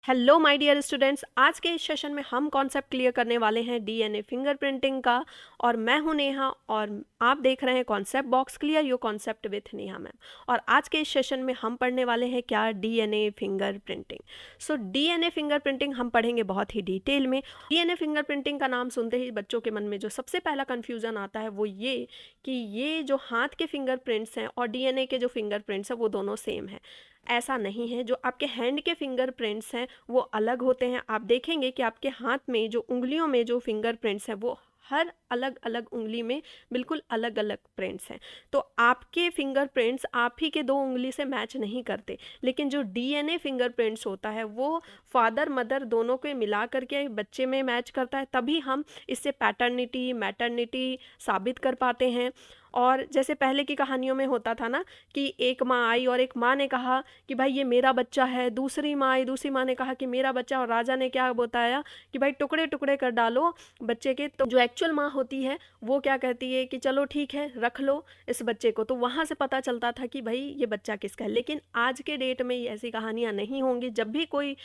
Hello my dear students, आज के इस सेशन में हम कॉन्सेप्ट क्लियर करने वाले हैं डीएनए फिंगरप्रिंटिंग का। और मैं हूं नेहा और आप देख रहे हैं concept box clear your concept with Neha ma'am. और आज के इस सेशन में हम पढ़ने वाले हैं क्या, डीएनए फिंगरप्रिंटिंग। सो डीएनए फिंगरप्रिंटिंग हम पढ़ेंगे बहुत ही डिटेल में। डीएनए फिंगरप्रिंटिंग का नाम सुनते ही बच्चों के मन में जो सबसे पहला कन्फ्यूजन आता है वो ये कि ये जो हाथ के फिंगरप्रिंट्स हैं और डीएनए के जो फिंगरप्रिंट्स हैं वो दोनों सेम है। ऐसा नहीं है। जो आपके हैंड के फिंगरप्रिंट्स हैं वो अलग होते हैं। आप देखेंगे कि आपके हाथ में जो उंगलियों में जो फिंगरप्रिंट्स हैं वो हर अलग अलग उंगली में बिल्कुल अलग अलग प्रिंट्स हैं। तो आपके फिंगरप्रिंट्स आप ही के दो उंगली से मैच नहीं करते, लेकिन जो डीएनए फिंगरप्रिंट्स होता है वो फादर मदर दोनों को मिला करके बच्चे में मैच करता है। तभी हम इससे पैटर्निटी मैटर्निटी साबित कर पाते हैं। और जैसे पहले की कहानियों में होता था ना कि एक माँ आई और एक माँ ने कहा कि भाई ये मेरा बच्चा है, दूसरी माँ आई, दूसरी माँ ने कहा कि मेरा बच्चा, और राजा ने क्या बताया कि भाई टुकड़े टुकड़े कर डालो बच्चे के। तो जो एक्चुअल माँ होती है वो क्या कहती है कि चलो ठीक है रख लो इस बच्चे को। तो वहाँ से पता चलता था कि भाई ये बच्चा किसका है। लेकिन आज के डेट में ऐसी कहानियाँ नहीं होंगी। जब भी कोई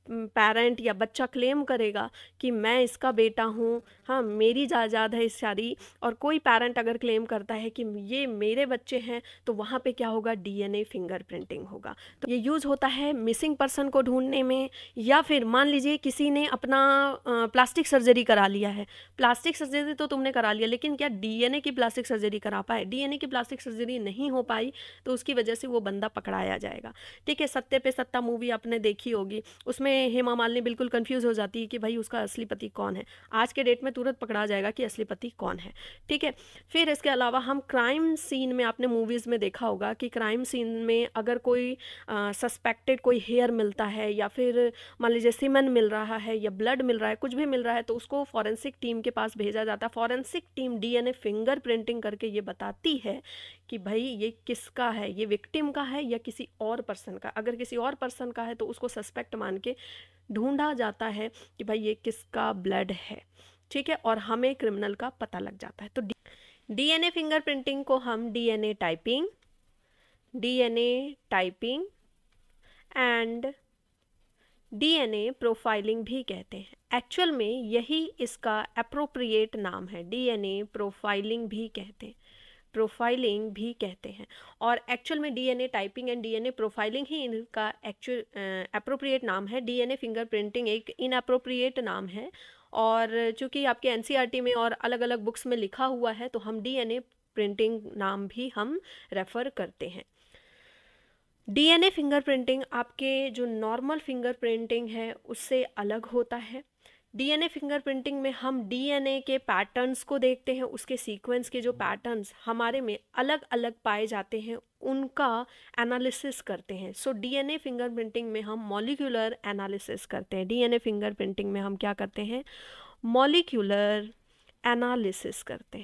पेरेंट या बच्चा क्लेम करेगा कि मैं इसका बेटा हूँ, हाँ मेरी जायदाद है सारी, और कोई पेरेंट अगर क्लेम करता है कि ये मेरे बच्चे हैं, तो वहाँ पे क्या होगा, डीएनए फिंगरप्रिंटिंग होगा। तो ये यूज़ होता है मिसिंग पर्सन को ढूंढने में, या फिर मान लीजिए किसी ने अपना प्लास्टिक सर्जरी करा लिया है। प्लास्टिक सर्जरी तो तुमने करा लिया, लेकिन क्या डीएनए की प्लास्टिक सर्जरी करा पाए? डीएनए की प्लास्टिक सर्जरी नहीं हो पाई, तो उसकी वजह से वो बंदा पकड़ाया जाएगा। ठीक है, सत्ते पे सत्ता मूवी आपने देखी होगी, उसमें हेमा मालिनी बिल्कुल कंफ्यूज हो जाती है कि भाई उसका असली पति कौन है। आज के डेट में तुरंत पकड़ा जाएगा कि असली पति कौन है। ठीक है, फिर इसके अलावा हम क्राइम सीन में, आपने मूवीज़ में देखा होगा कि क्राइम सीन में अगर कोई सस्पेक्टेड कोई हेयर मिलता है, या फिर मान लीजिए सीमेन मिल रहा है या ब्लड मिल रहा है, कुछ भी मिल रहा है, तो उसको फॉरेंसिक टीम के पास भेजा जाता है। फॉरेंसिक टीम डीएनए फिंगरप्रिंटिंग करके ये बताती है कि भाई ये किसका है, ये विक्टिम का है या किसी और पर्सन का। अगर किसी और पर्सन का है तो उसको सस्पेक्ट मान के ढूंढा जाता है कि भाई ये किसका ब्लड है। ठीक है, और हमें क्रिमिनल का पता लग जाता है। तो डीएनए फिंगरप्रिंटिंग को हम DNA typing and DNA profiling भी कहते हैं। एक्चुअल में यही इसका अप्रोप्रिएट नाम है। डीएनए प्रोफाइलिंग भी कहते हैं। और एक्चुअल में DNA typing and DNA profiling ही इनका एक्चुअल अप्रोप्रिएट नाम है। डीएनए फिंगरप्रिंटिंग एक इनअप्रोप्रिएट नाम है। और चूंकि आपके एनसीईआरटी में और अलग अलग बुक्स में लिखा हुआ है, तो हम डीएनए प्रिंटिंग नाम भी हम रेफ़र करते हैं। डीएनए फिंगरप्रिंटिंग आपके जो नॉर्मल फिंगरप्रिंटिंग है उससे अलग होता है। डीएनए फिंगरप्रिंटिंग में हम डीएनए के पैटर्न्स को देखते हैं, उसके सीक्वेंस के जो पैटर्न्स हमारे में अलग अलग पाए जाते हैं उनका एनालिसिस करते हैं। सो डीएनए फिंगरप्रिंटिंग में हम मॉलिक्यूलर एनालिसिस करते हैं। डीएनए फिंगरप्रिंटिंग में हम क्या करते हैं, मॉलिक्यूलर एनालिसिस करते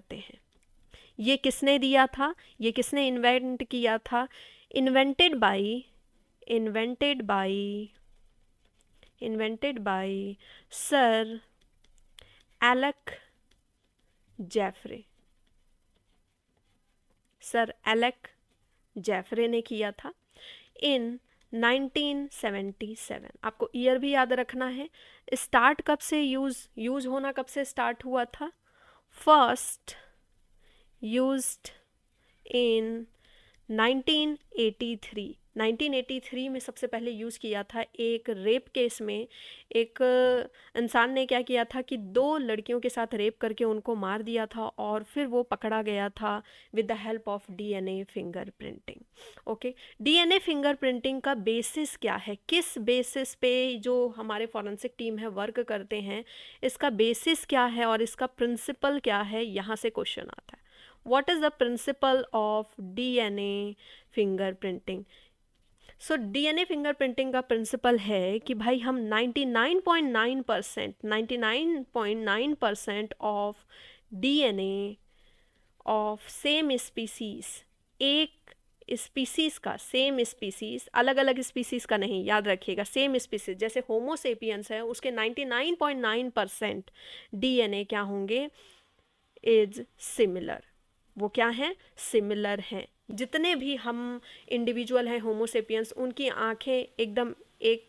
हैं। ये किसने दिया था, ये किसने इन्वेंट किया था? Invented by sir Alec Jeffreys ने किया था इन 1977। आपको ईयर भी याद रखना है। स्टार्ट कब से यूज होना कब से स्टार्ट हुआ था? फर्स्ट यूज्ड इन 1983 में सबसे पहले यूज़ किया था। एक रेप केस में एक इंसान ने क्या किया था कि 2 लड़कियों के साथ रेप करके उनको मार दिया था, और फिर वो पकड़ा गया था with the help of DNA fingerprinting. Okay, DNA fingerprinting का बेसिस क्या है, किस बेसिस पे जो हमारे फॉरेंसिक टीम है वर्क करते हैं, इसका बेसिस क्या है और इसका प्रिंसिपल क्या है, यहाँ से क्वेश्चन आता है। What is the principle of DNA fingerprinting? So DNA fingerprinting का प्रिंसिपल है कि भाई हम 99.9% of DNA of same species, एक स्पीसीज का, सेम स्पीसीज, अलग अलग स्पीसीज का नहीं, याद रखिएगा, सेम स्पीसीज। जैसे होमोसेपियंस है उसके 99.9% डीएनए क्या होंगे, इज सिमिलर। वो क्या है, सिमिलर हैं। जितने भी हम इंडिविजुअल हैं होमोसेपियंस, उनकी आंखें एकदम एक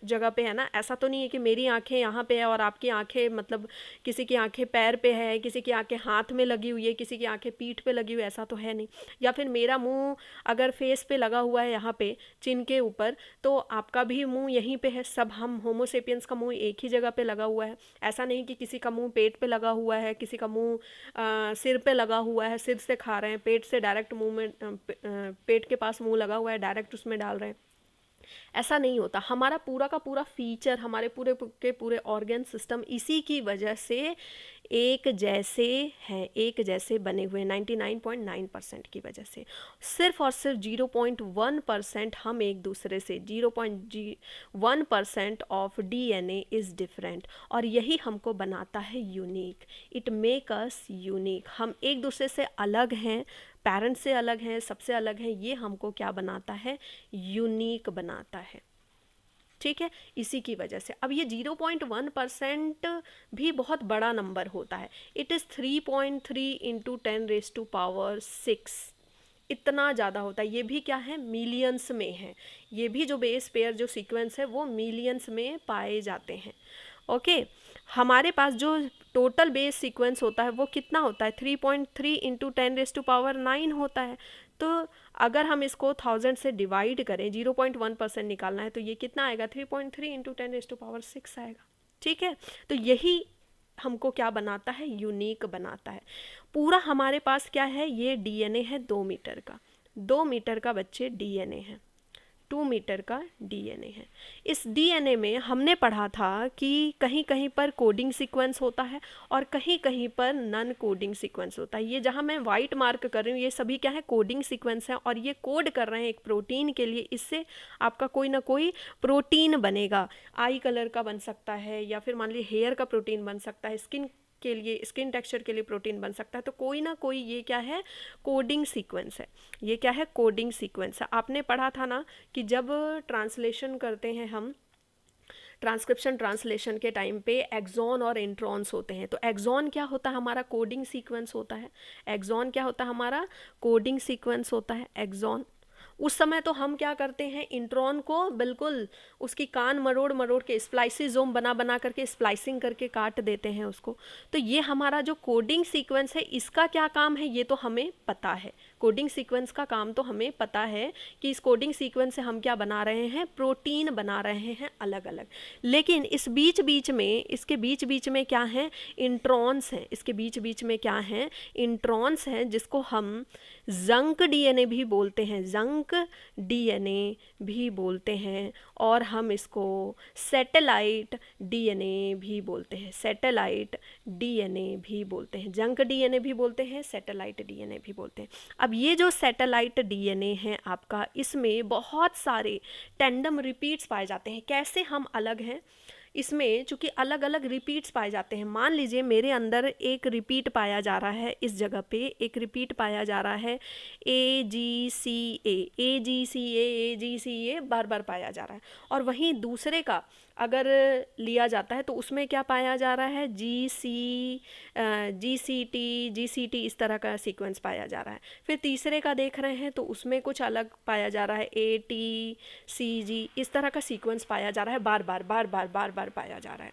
जगह पे है ना। ऐसा तो नहीं है कि मेरी आंखें यहाँ पे है और आपकी आंखें, मतलब किसी की आंखें पैर पे है, किसी की आंखें हाथ में लगी हुई है, किसी की आंखें पीठ पे लगी हुई है, ऐसा तो है नहीं। या फिर मेरा मुंह अगर फेस पे लगा हुआ है यहाँ पे चिन के ऊपर, तो आपका भी मुंह यहीं पे है। सब हम होमोसेपियंस का मुंह एक ही जगह पे लगा हुआ है। ऐसा नहीं कि किसी का मुंह पेट पे लगा हुआ है, किसी का मुंह सिर पे लगा हुआ है, सिर से खा रहे हैं, पेट से डायरेक्ट मुंह में पेट के पास मुंह लगा हुआ है, डायरेक्ट उसमें डाल रहे हैं। ऐसा नहीं होता। हमारा पूरा का पूरा फीचर, हमारे पूरे के पूरे ऑर्गन सिस्टम इसी की वजह से एक जैसे हैं, एक जैसे बने हुए 99.9% की वजह से। सिर्फ और सिर्फ 0.1% हम एक दूसरे से, 0.1% ऑफ DNA इज़ डिफरेंट, और यही हमको बनाता है unique. It make us unique. हम एक दूसरे से अलग हैं, पेरेंट्स से अलग हैं, सबसे अलग हैं। ये हमको क्या बनाता है? यूनिक बनाता है। ठीक है, इसी की वजह से। अब ये 0.1% भी बहुत बड़ा नंबर होता है। इट इज़ 3.3 इंटू 10⁻⁶, इतना ज़्यादा होता है। ये भी क्या है? मिलियंस में है। ये भी जो बेस पेयर जो सीक्वेंस है वो मिलियंस में पाए जाते हैं। ओके, हमारे पास जो टोटल बेस सीक्वेंस होता है वो कितना होता है? 3.3 इंटू 10⁻⁹ होता है। तो अगर हम इसको 1000 से डिवाइड करें, 0.1% निकालना है, तो ये कितना आएगा? 3.3 इंटू 10⁻⁶ आएगा। ठीक है, तो यही हमको क्या बनाता है? यूनिक बनाता है। पूरा हमारे पास क्या है? ये DNA है 2 मीटर का। 2 मीटर का बच्चे DNA है, 2 मीटर का DNA है। इस DNA में हमने पढ़ा था कि कहीं कहीं पर कोडिंग सीक्वेंस होता है और कहीं कहीं पर नॉन कोडिंग सीक्वेंस होता है। ये जहाँ मैं वाइट मार्क कर रही हूँ, ये सभी क्या है? कोडिंग सीक्वेंस है, और ये कोड कर रहे हैं एक प्रोटीन के लिए। इससे आपका कोई ना कोई प्रोटीन बनेगा। आई कलर का बन सकता है, या फिर मान लीजिए हेयर का प्रोटीन बन सकता है, स्किन के लिए, स्किन टेक्सचर के लिए प्रोटीन बन सकता है। तो कोई ना कोई ये क्या है? कोडिंग सीक्वेंस है। ये क्या है? कोडिंग सीक्वेंस है। आपने पढ़ा था ना कि जब ट्रांसलेशन करते हैं हम, ट्रांसक्रिप्शन ट्रांसलेशन के टाइम पे एक्सॉन और इंट्रॉन्स होते हैं। तो एक्सॉन क्या होता है? हमारा कोडिंग सीक्वेंस होता है। एक्सॉन क्या होता है? हमारा कोडिंग सीक्वेंस होता है एक्सॉन। उस समय तो हम क्या करते हैं? इंट्रॉन को बिल्कुल उसकी कान मरोड़ मरोड़ के, स्प्लाइसिज़ोम बना बना करके, स्प्लाइसिंग करके काट देते हैं उसको। तो ये हमारा जो कोडिंग सीक्वेंस है, इसका क्या काम है? ये तो हमें पता है। कोडिंग सीक्वेंस का काम तो हमें पता है कि इस कोडिंग सीक्वेंस से हम क्या बना रहे हैं? प्रोटीन बना रहे हैं अलग अलग। लेकिन इस बीच बीच में, इसके बीच बीच में क्या है? इंट्रॉन्स हैं। इसके बीच बीच में क्या है? इंट्रॉन्स हैं, जिसको हम जंक DNA भी बोलते हैं, जंक DNA भी बोलते हैं। और हम इसको सैटेलाइट DNA भी बोलते हैं, सैटेलाइट DNA भी बोलते हैं, जंक DNA भी बोलते हैं, सैटेलाइट DNA भी बोलते हैं। अब ये जो सैटेलाइट DNA है आपका, इसमें बहुत सारे टैंडम रिपीट्स पाए जाते हैं। कैसे हम अलग हैं? इसमें चूँकि अलग अलग रिपीट्स पाए जाते हैं। मान लीजिए मेरे अंदर एक रिपीट पाया जा रहा है, इस जगह पे एक रिपीट पाया जा रहा है, AGCA, AGCA, AGCA बार बार पाया जा रहा है। और वहीं दूसरे का अगर लिया जाता है तो उसमें क्या पाया जा रहा है? GCT, इस तरह का सीक्वेंस पाया जा रहा है। फिर तीसरे का देख रहे हैं तो उसमें कुछ अलग पाया जा रहा है, ATCG, इस तरह का सीक्वेंस पाया जा रहा है, बार बार बार बार बार बार पाया जा रहा है।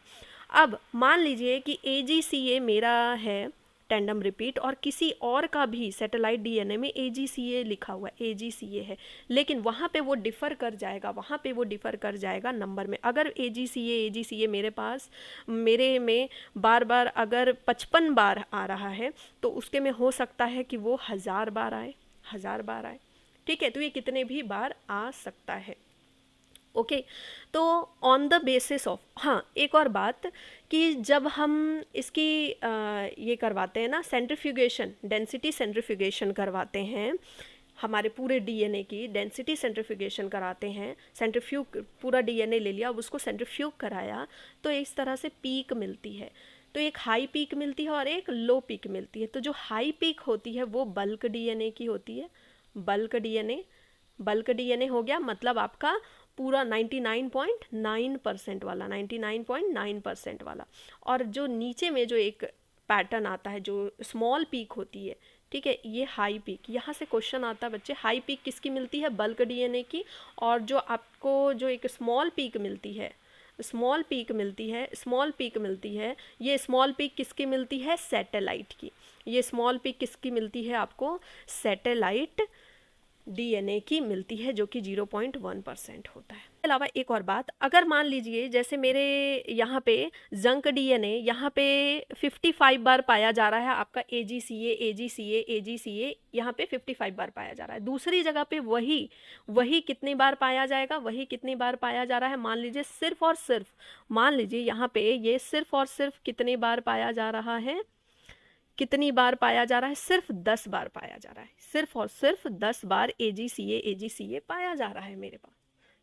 अब मान लीजिए कि AGCA मेरा है टैंडम रिपीट, और किसी और का भी सैटेलाइट DNA में AGCA लिखा हुआ है, AGCA है, लेकिन वहाँ पे वो डिफ़र कर जाएगा, वहाँ पे वो डिफ़र कर जाएगा नंबर में। अगर AGCA मेरे पास, मेरे में बार बार अगर 55 बार आ रहा है, तो उसके में हो सकता है कि वो 1000 बार आए, 1000 बार आए। ठीक है, तो ये कितने भी बार आ सकता है। ओके, तो ऑन द बेसिस ऑफ, हाँ एक और बात कि जब हम इसकी ये करवाते हैं ना सेंट्रीफ्यूगेशन, डेंसिटी सेंट्रीफ्यूगेशन करवाते हैं, हमारे पूरे DNA की डेंसिटी सेंट्रीफ्यूगेशन कराते हैं। सेंट्रीफ्यूग, पूरा DNA ले लिया, अब उसको सेंट्रीफ्यूग कराया, तो इस तरह से पीक मिलती है। तो एक हाई पीक मिलती है और एक लो पीक मिलती है। तो जो हाई पीक होती है वो बल्क DNA की होती है। बल्क DNA हो गया, मतलब आपका पूरा 99.9% वाला, 99.9% वाला। और जो नीचे में जो एक पैटर्न आता है, जो स्मॉल पीक होती है, ठीक है, ये हाई पीक, यहाँ से क्वेश्चन आता है बच्चे, हाई पीक किसकी मिलती है, बल्क डीएनए की, और जो आपको जो एक स्मॉल पीक मिलती है, स्मॉल पीक मिलती है, स्मॉल पीक मिलती है, ये स्मॉल पीक किसकी मिलती है, सैटेलाइट की, ये स्मॉल पीक किसकी मिलती है आपको, सैटेलाइट डीएनए की मिलती है, जो कि 0.1% होता है। इसके अलावा एक और बात, अगर मान लीजिए जैसे मेरे यहाँ पे जंक डीएनए यहाँ पे 55 बार पाया जा रहा है, आपका AGCA AGCA AGCA यहाँ पे 55 बार पाया जा रहा है, दूसरी जगह पे वही कितनी बार पाया जाएगा, वही कितनी बार पाया जा रहा है, मान लीजिए सिर्फ और सिर्फ, मान लीजिए यहाँ पे ये सिर्फ और सिर्फ कितनी बार पाया जा रहा है, कितनी बार पाया जा रहा है, सिर्फ 10 बार पाया जा रहा है, सिर्फ और सिर्फ 10 बार AGCA पाया जा रहा है मेरे पास।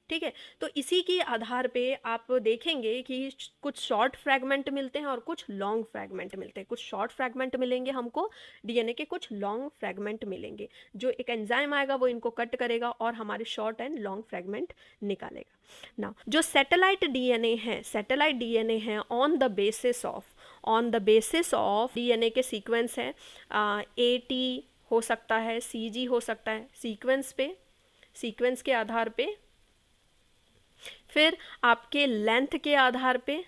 ठीक है, तो इसी के आधार पे आप देखेंगे कि कुछ शॉर्ट फ्रैगमेंट मिलते हैं और कुछ लॉन्ग फ्रैगमेंट मिलते हैं, कुछ शॉर्ट फ्रैगमेंट मिलेंगे हमको डीएनए के, कुछ लॉन्ग फ्रैगमेंट मिलेंगे, जो एक एंजाइम आएगा वो इनको कट करेगा और हमारे शॉर्ट एंड लॉन्ग फ्रैगमेंट निकालेगा। ना जो सैटेलाइट डीएनए है on the basis of DNA के सीक्वेंस है, AT हो सकता है, CG हो सकता है, सीक्वेंस के आधार पे, फिर आपके लेंथ के आधार पे,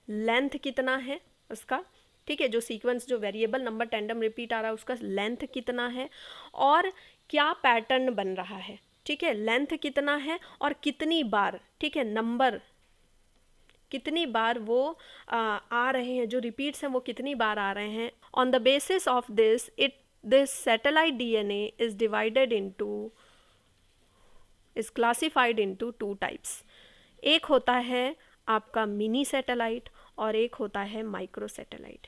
लेंथ कितना है उसका, ठीक है, जो सीक्वेंस जो वेरिएबल नंबर टेंडम रिपीट आ रहा है उसका लेंथ कितना है, और क्या पैटर्न बन रहा है, ठीक है, लेंथ कितना है और कितनी बार, ठीक है, नंबर कितनी बार वो आ रहे हैं, जो रिपीट्स हैं वो कितनी बार आ रहे हैं। On the basis of this satellite DNA is classified into 2 types, एक होता है आपका मिनी सैटेलाइट और एक होता है micro satellite,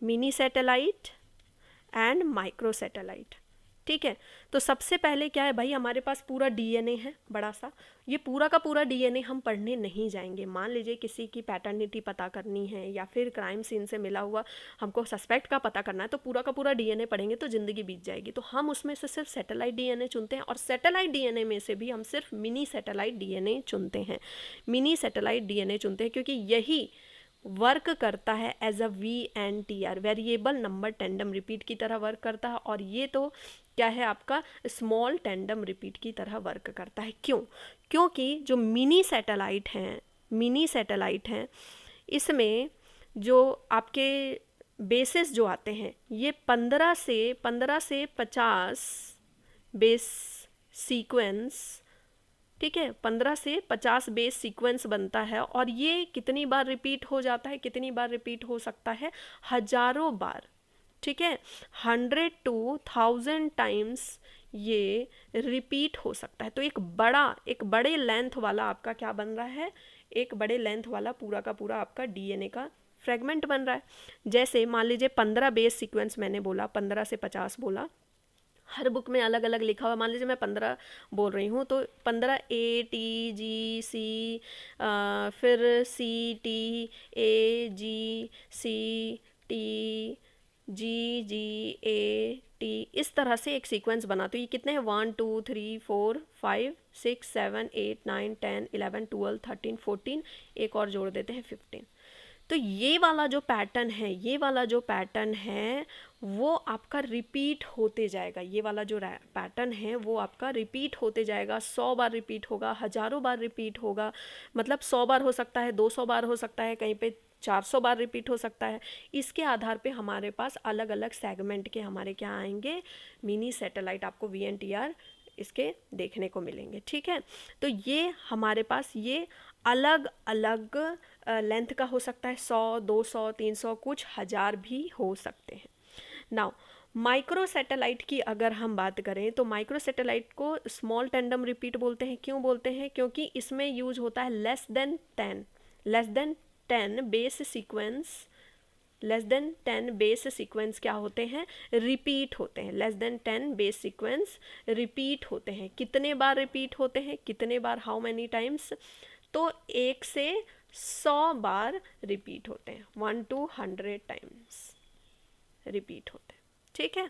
mini satellite and micro satellite. ठीक है, तो सबसे पहले क्या है भाई, हमारे पास पूरा डीएनए है बड़ा सा, ये पूरा का पूरा डीएनए हम पढ़ने नहीं जाएंगे। मान लीजिए किसी की पैटर्निटी पता करनी है या फिर क्राइम सीन से मिला हुआ हमको सस्पेक्ट का पता करना है, तो पूरा का पूरा डीएनए पढ़ेंगे तो ज़िंदगी बीत जाएगी। तो हम उसमें से सिर्फ सैटेलाइट डीएनए चुनते हैं, और सैटेलाइट डीएनए में से भी हम सिर्फ मिनी सैटेलाइट डीएनए चुनते हैं, क्योंकि यही वर्क करता है as a VNTR, variable number tandem repeat की तरह वर्क करता है, और ये तो क्या है आपका स्मॉल टेंडम रिपीट की तरह वर्क करता है। क्योंकि जो मिनी सैटेलाइट हैं इसमें जो आपके बेसिस जो आते हैं ये 15 से 50 बेस सीक्वेंस, ठीक है, 15 से 50 बेस सीक्वेंस बनता है, और ये कितनी बार रिपीट हो जाता है, कितनी बार रिपीट हो सकता है, हजारों बार, ठीक है, 100 to 1000 टाइम्स ये रिपीट हो सकता है। तो एक बड़े लेंथ वाला आपका क्या बन रहा है, एक बड़े लेंथ वाला पूरा का पूरा आपका डीएनए का फ्रेगमेंट बन रहा है। जैसे मान लीजिए 15 बेस सीक्वेंस मैंने बोला, 15 से 50 बोला, हर बुक में अलग अलग लिखा हुआ, मान लीजिए मैं 15 बोल रही हूँ तो 15 ATGC, फिर CTAGCTGGAT, इस तरह से एक सीक्वेंस बना। तो ये कितने हैं, 1 2 3 4 5 6 7 8 9 10 11 12 13 14, एक और जोड़ देते हैं 15। तो ये वाला जो पैटर्न है वो आपका रिपीट होते जाएगा, ये वाला जो पैटर्न है वो आपका रिपीट होते जाएगा, 100 बार रिपीट होगा, हजारों बार रिपीट होगा, मतलब 100 बार हो सकता है, 200 बार हो सकता है, कहीं पे 400 बार रिपीट हो सकता है। इसके आधार पे हमारे पास अलग अलग सेगमेंट के हमारे क्या आएंगे, मिनी सैटेलाइट, आपको VNTR इसके देखने को मिलेंगे। ठीक है, तो ये हमारे पास ये अलग अलग लेंथ का हो सकता है, 100, 200, 300, कुछ हजार भी हो सकते हैं। नाउ माइक्रो सैटेलाइट की अगर हम बात करें तो माइक्रो सैटेलाइट को स्मॉल टेंडम रिपीट बोलते हैं। क्यों बोलते हैं, क्योंकि इसमें यूज होता है लेस देन 10 बेस सीक्वेंस क्या होते हैं, रिपीट होते हैं, less than 10 base sequence repeat होते हैं। कितने बार रिपीट होते हैं, कितने बार, हाउ मैनी टाइम्स, तो 1 से 100 बार रिपीट होते हैं, 1 to 100 टाइम्स रिपीट होते हैं। ठीक है,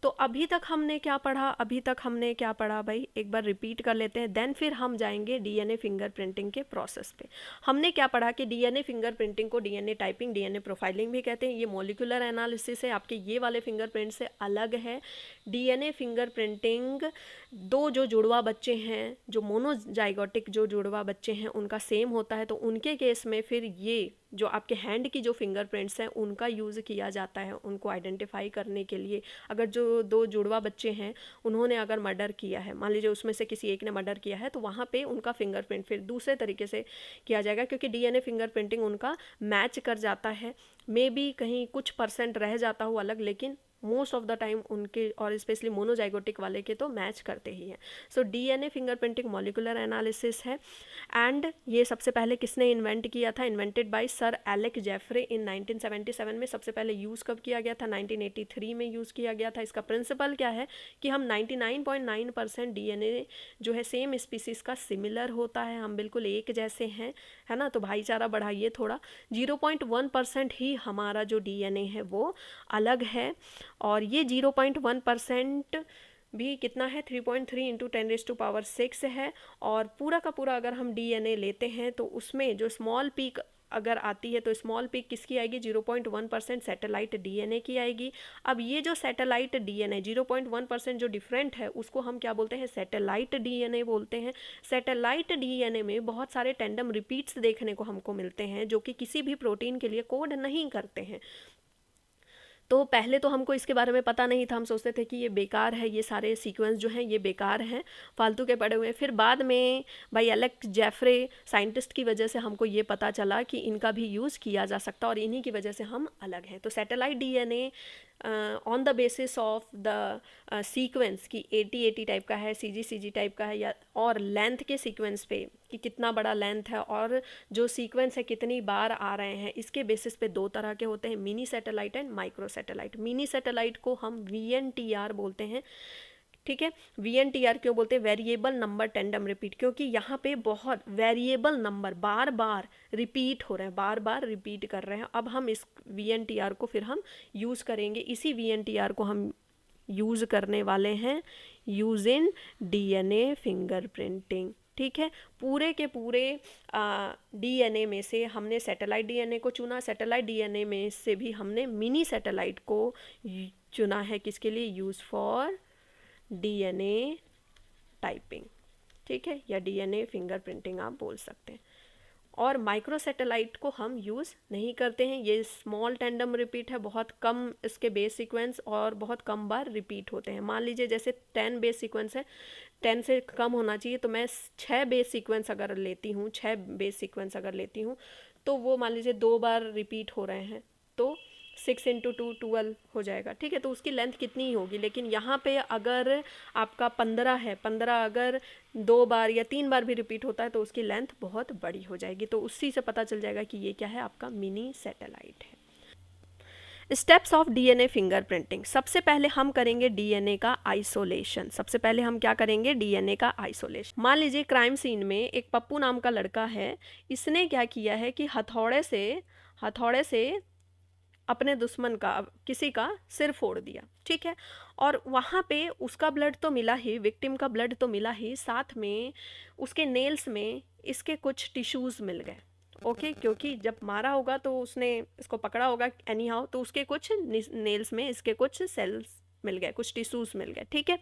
तो अभी तक हमने क्या पढ़ा, अभी तक हमने क्या पढ़ा भाई, एक बार रिपीट कर लेते हैं, देन फिर हम जाएंगे डीएनए फिंगरप्रिंटिंग के प्रोसेस पे। हमने क्या पढ़ा कि डीएनए फिंगरप्रिंटिंग को डीएनए टाइपिंग, डीएनए प्रोफाइलिंग भी कहते हैं। ये मॉलिक्यूलर एनालिसिस है, आपके ये वाले फिंगरप्रिंट से अलग है। डीएनए फिंगरप्रिंटिंग दो जो जुड़वा बच्चे हैं, जो मोनोजाइगोटिक जो जुड़वा बच्चे हैं, उनका सेम होता है, तो उनके केस में फिर ये जो आपके हैंड की जो फिंगरप्रिंट्स हैं उनका यूज़ किया जाता है उनको आइडेंटिफाई करने के लिए। अगर जो दो जुड़वा बच्चे हैं उन्होंने अगर मर्डर किया है, मान लीजिए उसमें से किसी एक ने मर्डर किया है, तो वहाँ पे उनका फिंगरप्रिंट फिर दूसरे तरीके से किया जाएगा, क्योंकि डीएनए फिंगरप्रिंटिंग उनका मैच कर जाता है। मे बी कहीं कुछ % रह जाता हो अलग, लेकिन मोस्ट ऑफ द टाइम उनके, और स्पेशली मोनोजाइगोटिक वाले के तो मैच करते ही हैं। So DNA fingerprinting molecular analysis है। एंड ये सबसे पहले किसने इन्वेंट किया था? Invented by sir Alec Jeffreys in 1977 में। सबसे पहले यूज़ कब किया गया था? 1983 में यूज़ किया गया था। इसका प्रिंसिपल क्या है कि हम 99.9% डीएनए जो है सेम स्पीसीज़ का सिमिलर होता है, हम बिल्कुल एक जैसे हैं, है ना। तो भाईचारा बढ़ाइए थोड़ा। 0.1% ही हमारा जो डीएनए है वो अलग है, और ये 0.1% भी कितना है? 3.3 इंटू 10⁻⁶ है। और पूरा का पूरा अगर हम डीएनए लेते हैं तो उसमें जो स्मॉल पीक अगर आती है, तो स्मॉल पीक किसकी आएगी? 0.1% सैटेलाइट डीएनए की आएगी। अब ये जो सैटेलाइट डीएनए 0.1% जो डिफरेंट है, उसको हम क्या बोलते हैं? सैटेलाइट डीएनए बोलते हैं। सैटेलाइट डीएनए में बहुत सारे टेंडम रिपीट्स देखने को हमको मिलते हैं, जो कि किसी भी प्रोटीन के लिए कोड नहीं करते हैं। तो पहले तो हमको इसके बारे में पता नहीं था, हम सोचते थे कि ये बेकार है, ये सारे सीक्वेंस जो हैं ये बेकार हैं, फालतू के पड़े हुए हैं। फिर बाद में भाई एलेक जेफरे साइंटिस्ट की वजह से हमको ये पता चला कि इनका भी यूज़ किया जा सकता, और इन्हीं की वजह से हम अलग हैं। तो satellite DNA on the basis of the sequence की 80 टाइप का है, CG टाइप का है, या और लेंथ के सीक्वेंस पे कि कितना बड़ा लेंथ है और जो सीक्वेंस है कितनी बार आ रहे हैं, इसके बेसिस पे दो तरह के होते हैं, mini satellite and micro satellite. Mini satellite को हम VNTR बोलते हैं, ठीक है। VNTR क्यों बोलते हैं? वेरिएबल नंबर टेंडम रिपीट, क्योंकि यहाँ पे बहुत वेरिएबल नंबर बार बार रिपीट हो रहे हैं, बार बार रिपीट कर रहे हैं। अब हम इस VNTR को फिर हम यूज़ करेंगे, इसी VNTR को हम यूज़ करने वाले हैं यूज इन डीएनए फिंगरप्रिंटिंग, ठीक है। पूरे के पूरे डीएनए में से हमने सैटेलाइट डीएनए को चुना, सैटेलाइट डीएनए में से भी हमने मिनी सैटेलाइट को चुना है, किसके लिए? यूज़ फॉर डीएनए टाइपिंग, ठीक है, या डीएनए फिंगरप्रिंटिंग आप बोल सकते हैं। और माइक्रो सैटेलाइट को हम यूज़ नहीं करते हैं, ये स्मॉल टेंडम रिपीट है, बहुत कम इसके बेस सीक्वेंस और बहुत कम बार रिपीट होते हैं। मान लीजिए जैसे 10 बेस सीक्वेंस है, 10 से कम होना चाहिए, तो मैं 6 बेस सीक्वेंस अगर लेती हूँ, 6 बेस सीक्वेंस अगर लेती हूँ, तो वो मान लीजिए 2 बार रिपीट हो रहे हैं, तो 6 × 2 12 हो जाएगा, ठीक है। तो उसकी लेंथ कितनी ही होगी, लेकिन यहाँ पे अगर आपका 15 है, 15 अगर 2 बार या 3 बार भी रिपीट होता है तो उसकी लेंथ बहुत बड़ी हो जाएगी। तो उसी से पता चल जाएगा कि ये क्या है? आपका मिनी सैटेलाइट है। Steps of DNA fingerprinting. सबसे पहले हम करेंगे डीएनए का आइसोलेशन। सबसे पहले हम क्या करेंगे? डीएनए का आइसोलेशन। मान लीजिए क्राइम सीन में एक पप्पू नाम का लड़का है, इसने क्या किया है कि हथौड़े से अपने दुश्मन का, किसी का सिर फोड़ दिया, ठीक है। और वहाँ पे उसका ब्लड तो मिला ही, विक्टिम का ब्लड तो मिला ही, साथ में उसके नेल्स में इसके कुछ टिश्यूज़ मिल गए, ओके। क्योंकि जब मारा होगा तो उसने इसको पकड़ा होगा एनी हाउ, तो उसके कुछ नेल्स में इसके कुछ सेल्स मिल गए, कुछ टिश्यूज़ मिल गए, ठीक है।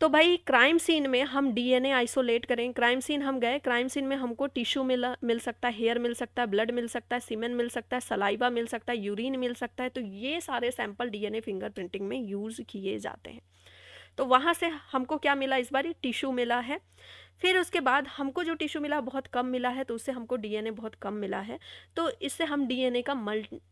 तो भाई क्राइम सीन में हम डीएनए आइसोलेट करें। क्राइम सीन हम गए, क्राइम सीन में हमको टिश्यू मिल सकता है, हेयर मिल सकता है, ब्लड मिल सकता है, सीमेन मिल सकता है, सलाइवा मिल सकता है, यूरिन मिल सकता है। तो ये सारे सैंपल डीएनए फिंगरप्रिंटिंग में यूज़ किए जाते हैं। तो वहाँ से हमको क्या मिला? इस बार टिश्यू मिला है। फिर उसके बाद हमको जो टिश्यू मिला बहुत कम मिला है, तो उससे हमको डीएनए बहुत कम मिला है। तो इससे हम डीएनए का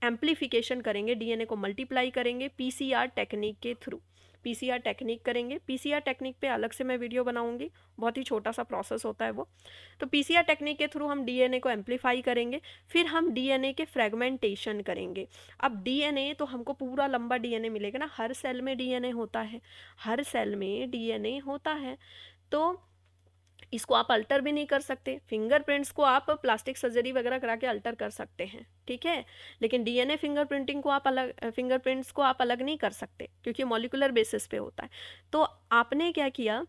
एम्प्लीफिकेशन करेंगे, डीएनए को मल्टीप्लाई करेंगे पीसीआर टेक्निक के थ्रू। पीसीआर टेक्निक करेंगे। पीसीआर टेक्निक पे अलग से मैं वीडियो बनाऊंगी, बहुत ही छोटा सा प्रोसेस होता है वो। तो पीसीआर टेक्निक के थ्रू हम डीएनए को एम्प्लीफाई करेंगे, फिर हम डीएनए के फ्रेगमेंटेशन करेंगे। अब डीएनए तो हमको पूरा लंबा डीएनए मिलेगा ना, हर सेल में डीएनए होता है, हर सेल में डीएनए होता है। तो इसको आप अल्टर भी नहीं कर सकते। फिंगरप्रिंट्स को आप प्लास्टिक सर्जरी वगैरह करा के अल्टर कर सकते हैं, ठीक है, लेकिन डीएनए फिंगरप्रिंटिंग को आप अलग, फिंगरप्रिंट्स को आप अलग नहीं कर सकते क्योंकि मॉलिक्यूलर बेसिस पे होता है। तो आपने क्या किया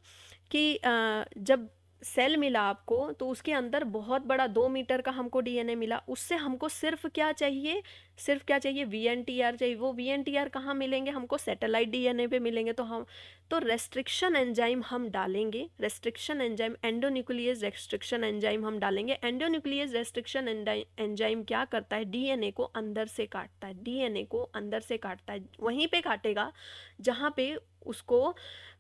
कि जब सेल मिला आपको तो उसके अंदर बहुत बड़ा 2 मीटर का हमको डीएनए मिला, उससे हमको सिर्फ क्या चाहिए, सिर्फ क्या चाहिए, वीएनटीआर चाहिए। वो वीएनटीआर कहाँ मिलेंगे हमको, सैटेलाइट डीएनए पे मिलेंगे। तो रेस्ट्रिक्शन एंजाइम हम डालेंगे, restriction enzyme, endonuclease restriction enzyme हम डालेंगे। एंडोन्यूक्लियस रेस्ट्रिक्शन एंजाइम क्या करता है, डीएनए को अंदर से काटता है, डीएनए को अंदर से काटता है, वहीं पे काटेगा जहाँ पे उसको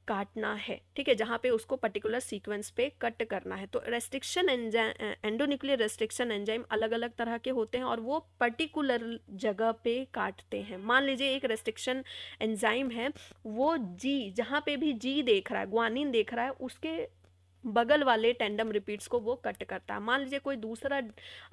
काटना है, ठीक है, जहाँ पे उसको पर्टिकुलर सीक्वेंस पे कट करना है। तो रेस्ट्रिक्शन एंजाइम, एंडोन्यूक्लियर रेस्ट्रिक्शन एंजाइम अलग अलग तरह के होते हैं और वो पर्टिकुलर जगह पे काटते हैं। मान लीजिए एक रेस्ट्रिक्शन एंजाइम है, वो जी, जहाँ पे भी जी देख रहा है, ग्वानिन देख रहा है, उसके बगल वाले टेंडम रिपीट्स को वो कट करता है। मान लीजिए कोई दूसरा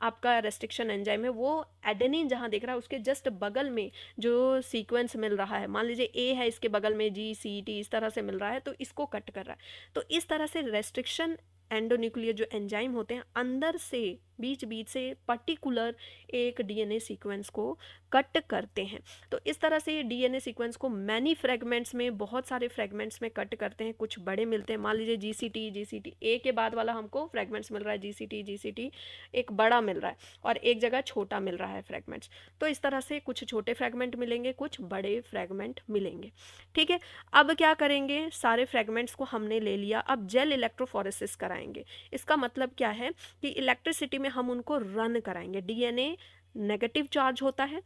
आपका रेस्ट्रिक्शन एंजाइम है, वो एडेनिन जहाँ देख रहा है उसके जस्ट बगल में जो सीक्वेंस मिल रहा है, मान लीजिए ए है, इसके बगल में जी सी टी इस तरह से मिल रहा है, तो इसको कट कर रहा है। तो इस तरह से रेस्ट्रिक्शन एंडोन्यूक्लियर जो एंजाइम होते हैं अंदर से, बीच बीच से पर्टिकुलर एक डीएनए सीक्वेंस को कट करते हैं। तो इस तरह से ये डीएनए सीक्वेंस को मैनी फ्रेगमेंट्स में, बहुत सारे फ्रेगमेंट्स में कट करते हैं। कुछ बड़े मिलते हैं, मान लीजिए जीसीटी ए के बाद वाला हमको फ्रेगमेंट्स मिल रहा है, जीसीटी एक बड़ा मिल रहा है और एक जगह छोटा मिल रहा है फ्रेगमेंट्स। तो इस तरह से कुछ छोटे फ्रेगमेंट मिलेंगे, कुछ बड़े फ्रेगमेंट मिलेंगे, ठीक है। अब क्या करेंगे, सारे फ्रेगमेंट्स को हमने ले लिया, अब जेल इलेक्ट्रोफोरेसिस कराएंगे। इसका मतलब क्या है कि इलेक्ट्रिसिटी में हम उनको रन कराएंगे। डीएनए नेगेटिव चार्ज होता है,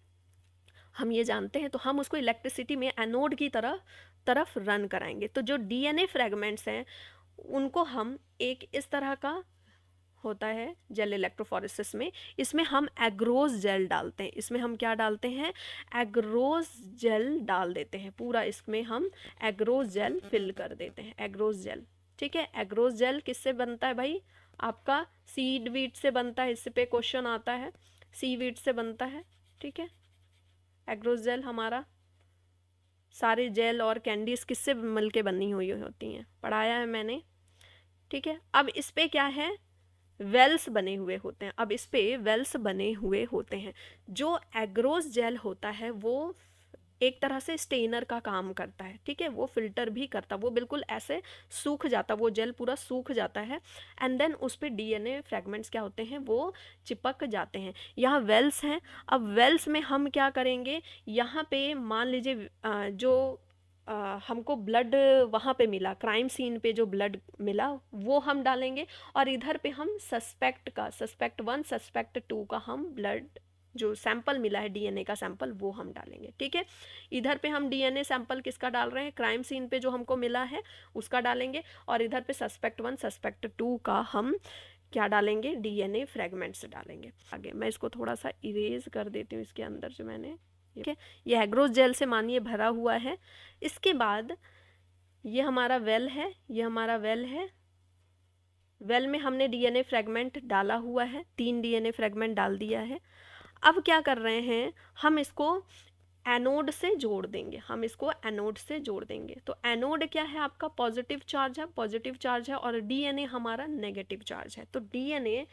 हम ये जानते हैं, तो हम उसको इलेक्ट्रिसिटी में एनोड की तरफ रन कराएंगे। तो जो डीएनए फ्रेगमेंट्स हैं उनको हम एक इस तरह का होता है जेल इलेक्ट्रोफोरेसिस में, इसमें हम एग्रोज जेल डालते हैं। इसमें हम क्या डालते हैं, एग्रोज जेल डाल देते हैं पूरा, इसमें हम एग्रोज जेल फिल कर देते हैं, एग्रोज जेल, ठीक है। एग्रोज जेल किससे बनता है भाई, आपका सीड वीट से बनता है, इस पे क्वेश्चन आता है, सी वीट से बनता है, ठीक है। एग्रोज जेल हमारा, सारे जेल और कैंडीज किससे मिलके बनी हुई होती हैं, पढ़ाया है मैंने, ठीक है। अब इस पे क्या है, वेल्स बने हुए होते हैं। अब इस पे वेल्स बने हुए होते हैं। जो एग्रोज जेल होता है वो एक तरह से स्टेनर का काम करता है, ठीक है, वो फिल्टर भी करता है, वो बिल्कुल ऐसे सूख जाता, वो जेल पूरा सूख जाता है एंड देन उस पे डीएनए फ्रेगमेंट्स क्या होते हैं, वो चिपक जाते हैं। यहाँ वेल्स हैं। अब वेल्स में हम क्या करेंगे, यहाँ पे मान लीजिए जो हमको ब्लड वहाँ पे मिला, क्राइम सीन पे जो ब्लड मिला वो हम डालेंगे, और इधर पे हम सस्पेक्ट 1 सस्पेक्ट 2 का हम ब्लड जो सैंपल मिला है डीएनए का सैंपल वो हम डालेंगे, ठीक है। इधर पे हम डीएनए सैंपल किसका डाल रहे हैं, क्राइम सीन पे जो हमको मिला है उसका डालेंगे, और इधर पे सस्पेक्ट 1 सस्पेक्ट 2 का हम क्या डालेंगे, डीएनए फ्रेगमेंट्स डालेंगे। आगे मैं इसको थोड़ा सा इरेज कर देती हूँ, इसके अंदर जो मैंने, ठीक है, ये एग्रोज जेल से मानिए भरा हुआ है। इसके बाद ये हमारा वेल है, ये हमारा वेल है, वेल में हमने डीएनए फ्रेगमेंट डाला हुआ है, 3 डीएनए फ्रेगमेंट डाल दिया है। अब क्या कर रहे हैं, हम इसको एनोड से जोड़ देंगे, हम इसको एनोड से जोड़ देंगे। तो एनोड क्या है आपका, पॉजिटिव चार्ज है, पॉजिटिव चार्ज है, और डीएनए हमारा नेगेटिव चार्ज है। तो डीएनए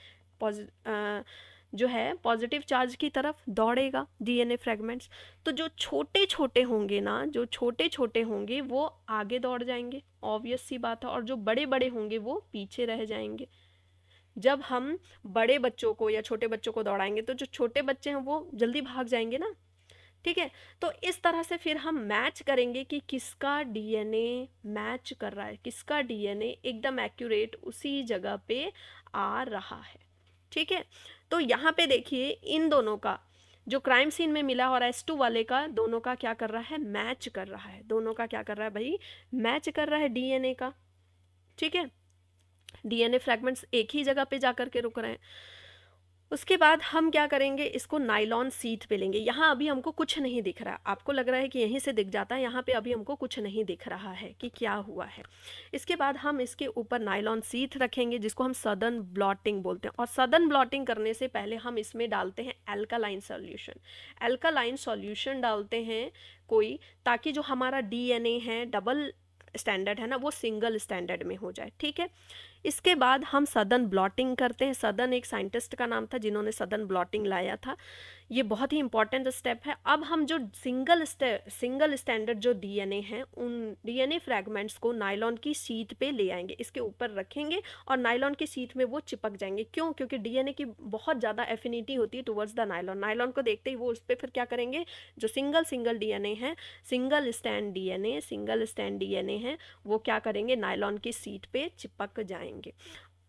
जो है पॉजिटिव चार्ज की तरफ दौड़ेगा डीएनए फ्रेगमेंट्स। तो जो छोटे छोटे होंगे ना, जो छोटे छोटे होंगे वो आगे दौड़ जाएंगे, ऑब्वियस सी बात है, और जो बड़े बड़े होंगे वो पीछे रह जाएंगे। जब हम बड़े बच्चों को या छोटे बच्चों को दौड़ाएंगे तो जो छोटे बच्चे हैं वो जल्दी भाग जाएंगे ना, ठीक है। तो इस तरह से फिर हम मैच करेंगे कि किसका डीएनए मैच कर रहा है, किसका डीएनए एकदम एक्यूरेट उसी जगह पे आ रहा है, ठीक है। तो यहाँ पे देखिए इन दोनों का जो क्राइम सीन में मिला और S2 वाले का, दोनों का क्या कर रहा है, मैच कर रहा है, दोनों का क्या कर रहा है भाई, मैच कर रहा है डीएनए का, ठीक है। डीएनए फ्रैगमेंट्स एक ही जगह पे जाकर के रुक रहे हैं। उसके बाद हम क्या करेंगे, इसको नायलॉन सीट पे लेंगे। यहाँ अभी हमको कुछ नहीं दिख रहा, आपको लग रहा है कि यहीं से दिख जाता है, यहाँ पे अभी हमको कुछ नहीं दिख रहा है कि क्या हुआ है। इसके बाद हम इसके ऊपर नायलॉन सीट रखेंगे जिसको हम सदर्न ब्लॉटिंग बोलते हैं, और सदर्न ब्लॉटिंग करने से पहले हम इसमें डालते हैं एल्कालाइन सॉल्यूशन। एल्कालाइन सॉल्यूशन डालते हैं कोई, ताकि जो हमारा डीएनए है डबल स्टैंडर्ड है ना, वो सिंगल स्टैंडर्ड में हो जाए, ठीक है। इसके बाद हम सदन ब्लॉटिंग करते हैं। सदन एक साइंटिस्ट का नाम था जिन्होंने सदन ब्लॉटिंग लाया था। ये बहुत ही इंपॉर्टेंट स्टेप है। अब हम जो सिंगल स्टैंडर्ड जो डीएनए हैं उन डीएनए फ्रैगमेंट्स को नायलॉन की शीट पे ले आएंगे, इसके ऊपर रखेंगे और नायलॉन की शीट में वो चिपक जाएंगे। क्यों? क्योंकि डीएनए की बहुत ज़्यादा एफिनिटी होती है टुवर्ड्स द नायलॉन। नायलॉन को देखते ही वो उस पर फिर क्या करेंगे, जो सिंगल डीएनए है, सिंगल स्टैंड डीएनए है, वो क्या करेंगे, नायलॉन की शीट पे चिपक जाएंगे।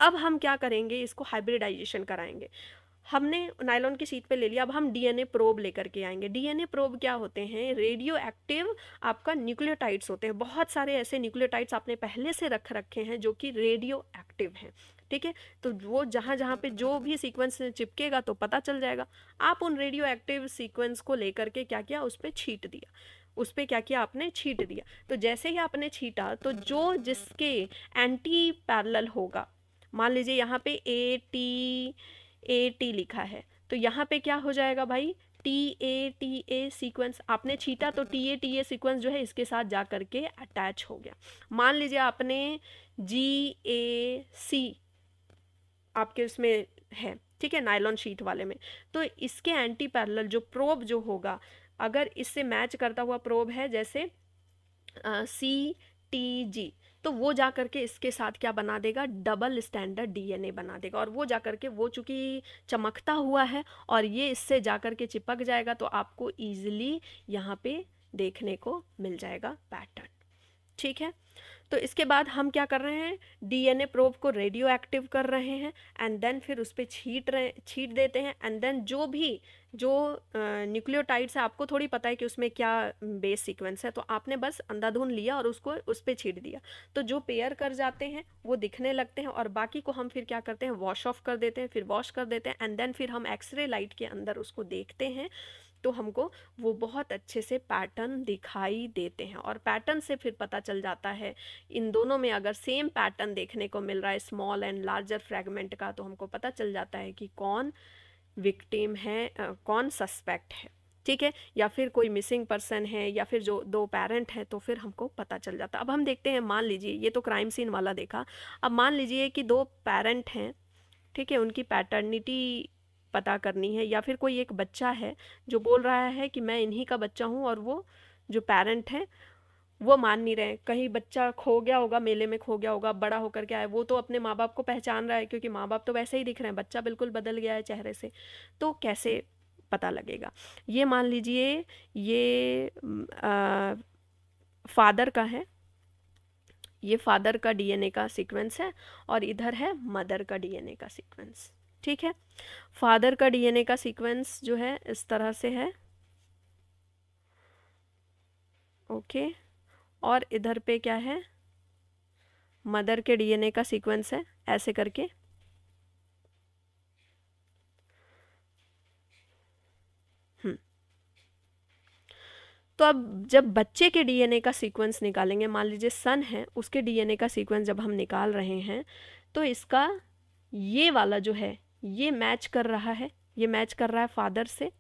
अब हम क्या करेंगे, इसको हाइब्रिडाइजेशन कराएंगे। हमने नायलॉन की शीट पे ले लिया, अब हम डीएनए प्रोब लेकर के आएंगे। डीएनए प्रोब क्या होते हैं, रेडियो एक्टिव आपका न्यूक्लियोटाइड्स होते हैं। बहुत सारे ऐसे न्यूक्लियोटाइड्स आपने पहले से रखे हैं जो कि रेडियो एक्टिव हैं, ठीक है। तो वो जहाँ पे जो भी सीक्वेंस चिपकेगा तो पता चल जाएगा। आप उन रेडियो एक्टिव सीक्वेंस को लेकर के क्या किया, उस पर छीट दिया, उस पर क्या किया आपने, छीट दिया। तो जैसे ही आपने छीटा तो जो जिसके एंटी पैरेलल होगा, मान लीजिए यहाँ पे ए टी लिखा है, तो यहाँ पे क्या हो जाएगा भाई, टी ए सीक्वेंस आपने छीटा तो टी ए सीक्वेंस जो है इसके साथ जा करके अटैच हो गया। मान लीजिए आपने GAC आपके उसमें है, ठीक है, नायलॉन शीट वाले में, तो इसके एंटी पैरेलल जो प्रोब जो होगा, अगर इससे मैच करता हुआ प्रोब है जैसे CTG, तो वो जा करके इसके साथ क्या बना देगा, डबल स्टैंडर्ड डीएनए बना देगा। और वो जा करके, वो चूँकि चमकता हुआ है और ये इससे जा करके चिपक जाएगा, तो आपको ईजिली यहाँ पे देखने को मिल जाएगा पैटर्न, ठीक है। तो इसके बाद हम क्या कर रहे हैं, डीएनए प्रोब को रेडियो एक्टिव कर रहे हैं एंड देन फिर उस पर छीट देते हैं एंड देन जो न्यूक्लियोटाइड्स है, आपको थोड़ी पता है कि उसमें क्या बेस सीक्वेंस है, तो आपने बस अंधाधुन लिया और उसको उस पर छीट दिया। तो जो पेयर कर जाते हैं वो दिखने लगते हैं और बाकी को हम फिर क्या करते हैं, वॉश ऑफ कर देते हैं, फिर वॉश कर देते हैं एंड देन फिर हम एक्सरे लाइट के अंदर उसको देखते हैं, तो हमको वो बहुत अच्छे से पैटर्न दिखाई देते हैं। और पैटर्न से फिर पता चल जाता है, इन दोनों में अगर सेम पैटर्न देखने को मिल रहा है स्मॉल एंड लार्जर फ्रैगमेंट का, तो हमको पता चल जाता है कि कौन विक्टिम है, कौन सस्पेक्ट है, ठीक है, या फिर कोई मिसिंग पर्सन है, या फिर जो दो पेरेंट है, तो फिर हमको पता चल जाता। अब हम देखते हैं, मान लीजिए ये तो क्राइम सीन वाला देखा, अब मान लीजिए कि दो पेरेंट हैं, ठीक है, उनकी पैटर्निटी पता करनी है, या फिर कोई एक बच्चा है जो बोल रहा है कि मैं इन्हीं का बच्चा हूँ, और वो जो पेरेंट हैं वो मान नहीं रहे। कहीं बच्चा खो गया होगा, मेले में खो गया होगा, बड़ा होकर के आया, वो तो अपने माँ बाप को पहचान रहा है क्योंकि माँ बाप तो वैसे ही दिख रहे हैं, बच्चा बिल्कुल बदल गया है चेहरे से, तो कैसे पता लगेगा। ये मान लीजिए ये फादर का है, ये फादर का डीएनए का सीक्वेंस है और इधर है मदर का डीएनए का सीक्वेंस, ठीक है। फादर का डीएनए का सीक्वेंस जो है इस तरह से है, ओके, और इधर पे क्या है, मदर के डीएनए का सीक्वेंस है, ऐसे करके। तो अब जब बच्चे के डीएनए का सीक्वेंस निकालेंगे, मान लीजिए सन है, उसके डीएनए का सीक्वेंस जब हम निकाल रहे हैं, तो इसका ये वाला जो है ये मैच कर रहा है, ये मैच कर रहा है फादर से,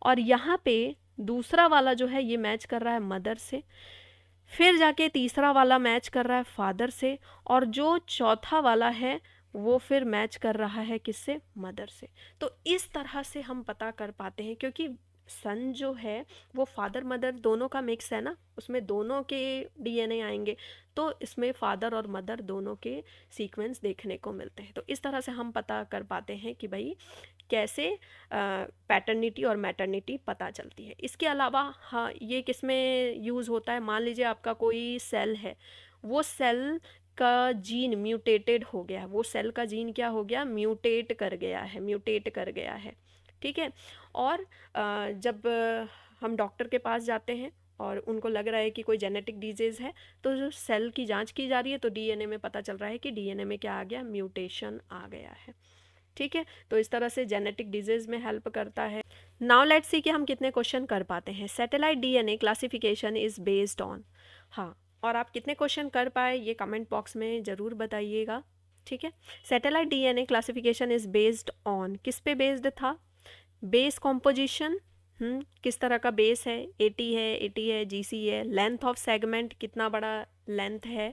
और यहाँ पे दूसरा वाला जो है ये मैच कर रहा है मदर से, फिर जाके तीसरा वाला मैच कर रहा है फादर से, और जो चौथा वाला है वो फिर मैच कर रहा है किससे, मदर से। तो इस तरह से हम पता कर पाते हैं, क्योंकि सन जो है वो फादर मदर दोनों का मिक्स है ना, उसमें दोनों के डीएनए आएंगे, तो इसमें फादर और मदर दोनों के सीक्वेंस देखने को मिलते हैं। तो इस तरह से हम पता कर पाते हैं कि भाई कैसे पैटर्निटी और मैटर्निटी पता चलती है। इसके अलावा हाँ, ये किस में यूज़ होता है, मान लीजिए आपका कोई सेल है, वो सेल का जीन म्यूटेटेड हो गया, वो सेल का जीन क्या हो गया, म्यूटेट कर गया है, ठीक है। और जब हम डॉक्टर के पास जाते हैं और उनको लग रहा है कि कोई जेनेटिक डिजीज़ है, तो जो सेल की जांच की जा रही है, तो डीएनए में पता चल रहा है कि डीएनए में क्या आ गया, म्यूटेशन आ गया है, ठीक है। तो इस तरह से जेनेटिक डिजीज़ में हेल्प करता है। नाउ लेट्स सी कि हम कितने क्वेश्चन कर पाते हैं। Satellite DNA classification is based on, हाँ, और आप कितने क्वेश्चन कर पाए ये कमेंट बॉक्स में ज़रूर बताइएगा, ठीक है। Satellite DNA classification is based on, किस पे बेस्ड था, बेस कॉम्पोजिशन, किस तरह का बेस है, एटी है, जीसी है, लेंथ ऑफ सेगमेंट कितना बड़ा लेंथ है,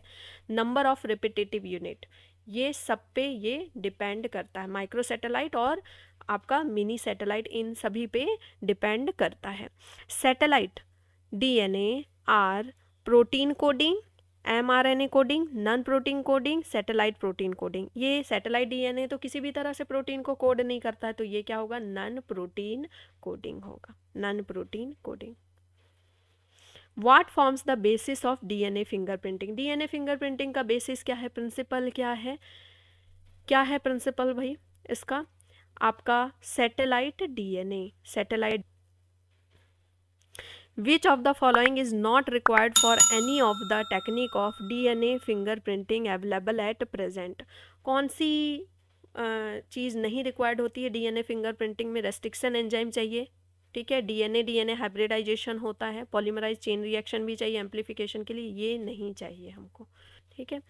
नंबर ऑफ रिपीटेटिव यूनिट, ये सब पे ये डिपेंड करता है, माइक्रो सैटेलाइट और आपका मिनी सैटेलाइट, इन सभी पे डिपेंड करता है। Satellite DNA are protein coding, mRNA coding, non protein coding, satellite protein coding. ये सैटेलाइट डीएनए तो किसी भी तरह से प्रोटीन को कोड नहीं करता है, तो ये क्या होगा, नॉन प्रोटीन कोडिंग होगा, non protein coding. What forms the basis of DNA fingerprinting? DNA fingerprinting का बेसिस क्या है, प्रिंसिपल क्या है, क्या है प्रिंसिपल भाई इसका? आपका satellite DNA, satellite. Which of the following is not required for any of the technique of DNA fingerprinting available at present? कौन सी चीज़ नहीं रिक्वायर्ड होती है डीएनए फिंगरप्रिंटिंग में? रेस्ट्रिक्शन एंजाइम चाहिए, ठीक है, डीएनए हाइब्रिडाइजेशन होता है, पॉलीमराइज चेन रिएक्शन भी चाहिए एम्प्लीफिकेशन के लिए, ये नहीं चाहिए हमको, ठीक है।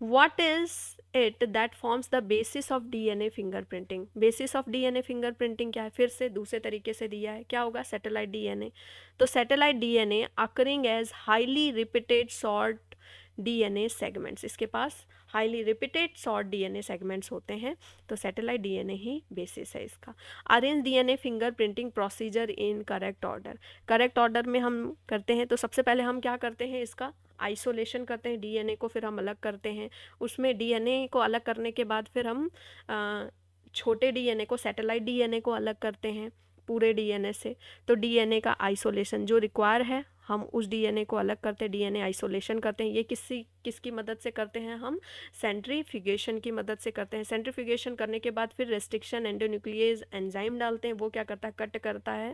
What is it that forms the basis of DNA fingerprinting? Basis of DNA fingerprinting क्या है? फिर से दूसरे तरीके से दिया है, क्या होगा, सैटेलाइट डीएनए। तो satellite DNA occurring as highly repeated short DNA segments, इसके पास highly repeated short DNA segments होते हैं, तो सैटेलाइट डीएनए ही बेसिस है इसका। Arrange DNA fingerprinting procedure in correct order, correct order में हम करते हैं। तो सबसे पहले हम क्या करते हैं, इसका आइसोलेशन करते हैं डीएनए को, फिर हम अलग करते हैं। उसमें डीएनए को अलग करने के बाद फिर हम छोटे डीएनए को, सैटेलाइट डीएनए को अलग करते हैं पूरे डीएनए से। तो डीएनए का आइसोलेशन जो रिक्वायर है, हम उस डीएनए को अलग करते हैं, डीएनए आइसोलेशन करते हैं। ये किसकी मदद से करते हैं हम? सेंट्रीफ्यूगेशन की मदद से करते हैं। सेंट्रीफ्यूगेशन करने के बाद फिर रेस्ट्रिक्शन एंडोन्यूक्लिएज एंजाइम डालते हैं, वो क्या करता है, कट करता है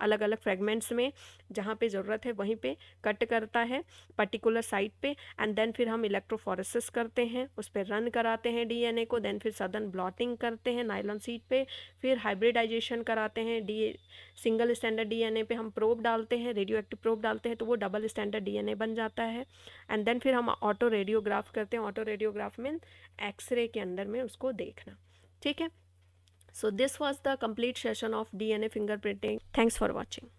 अलग अलग फ्रेगमेंट्स में, जहाँ पे ज़रूरत है वहीं पे कट करता है पर्टिकुलर साइट पे, एंड देन फिर हम इलेक्ट्रोफोरेसिस करते हैं, उस पर रन कराते हैं डीएनए को, देन फिर सदन ब्लॉटिंग करते हैं नायलॉन शीट पे, फिर हाइब्रिडाइजेशन कराते हैं। सिंगल स्टैंडर्ड डीएनए पे हम प्रोब डालते हैं, रेडियो एक्टिव प्रोब डालते हैं, तो वो डबल स्टैंडर्ड डीएनए बन जाता है। एंड देन फिर हम ऑटो रेडियोग्राफ करते हैं। ऑटो रेडियोग्राफ में एक्सरे के अंदर में उसको देखना, ठीक है। So this was the complete session of DNA fingerprinting. Thanks for watching.